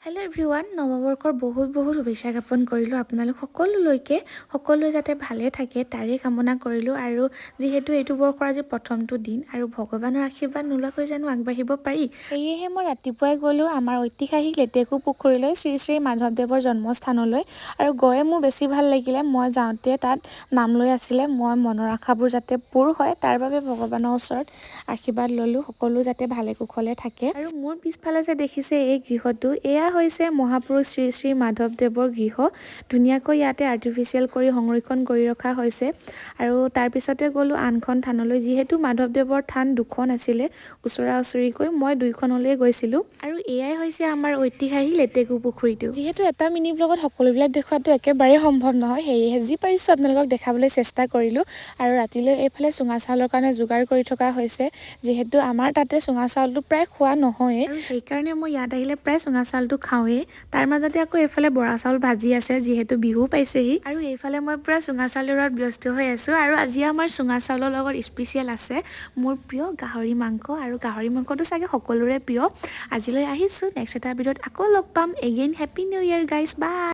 Hello' everyone, নৱবৰ্ষৰ বহুত শুভেচ্ছা জ্ঞাপন কৰিলোঁ আপোনালোক সকলোৱে যাতে ভালে থাকে তাৰে কামনা কৰিলোঁ। আৰু যিহেতু এইটো বৰ্ষৰ আজি প্ৰথমটো দিন আৰু ভগৱানৰ আশীৰ্বাদ নোলোৱাকৈ জানো আগবাঢ়িব পাৰি, সেয়েহে মই ৰাতিপুৱাই গ'লোঁ আমাৰ ঐতিহাসিক লেটেকু পুখুৰীলৈ, শ্ৰী শ্ৰী মাধৱদেৱৰ জন্মস্থানলৈ। আৰু গৈয়ে মোৰ বেছি ভাল লাগিলে। মই যাওঁতে তাত নাম লৈ আছিলে, মই মনৰ আশাবোৰ যাতে পূৰ হয় তাৰ বাবে ভগৱানৰ ওচৰত আশীৰ্বাদ ল'লোঁ, সকলো যাতে ভালে কুশলে থাকে। আৰু মোৰ পিছফালে যে দেখিছে এই গৃহটো, এয়া হৈছে মহাপুৰুষ শ্ৰী শ্ৰী মাধৱদেৱৰ গৃহ। ধুনীয়াকৈ ইয়াতে আৰ্টিফিচিয়েল কৰি সংৰক্ষণ কৰি ৰখা হৈছে। আৰু তাৰপিছতে গ'লোঁ আনখন থানলৈ, যিহেতু মাধৱদেৱৰ থান দুখন আছিলে ওচৰা ওচৰিকৈ, মই দুইখনলৈ গৈছিলোঁ। আৰু এয়াই হৈছে আমাৰ ঐতিহাসিক লেটেকু পুখুৰীটো। যিহেতু এটা মিনি ব্লগত সকলোবিলাক দেখুৱাটো একেবাৰে সম্ভৱ নহয়, সেয়েহে যি পাৰিছোঁ আপোনালোকক দেখাবলৈ চেষ্টা কৰিলোঁ। আৰু ৰাতিলৈ এইফালে চুঙা চাউলৰ কাৰণে যোগাৰ কৰি থকা হৈছে, যিহেতু আমাৰ তাতে চুঙা চাউলটো প্ৰায় খোৱা নহয়েই, আৰু সেইকাৰণে মই ইয়াত আহিলে প্ৰায় চুঙা চাউলটো খাওঁৱেই। তাৰ মাজতে আকৌ এইফালে বৰা চাউল ভাজি আছে, যিহেতু বিহু পাইছেহি। আৰু এইফালে মই পুৰা চুঙা চাউলৰ ব্যস্ত হৈ আছোঁ। আৰু আজি আমাৰ চুঙা চাউলৰ লগত স্পেচিয়েল আছে মোৰ প্ৰিয় গাহৰি মাংস, আৰু গাহৰি মাংসটো চাগে সকলোৰে প্ৰিয়। আজিলৈ আহিছোঁ, নেক্সট এটা ভিডিঅ'ত আকৌ লগ পাম। Again happy new year guys, বাই।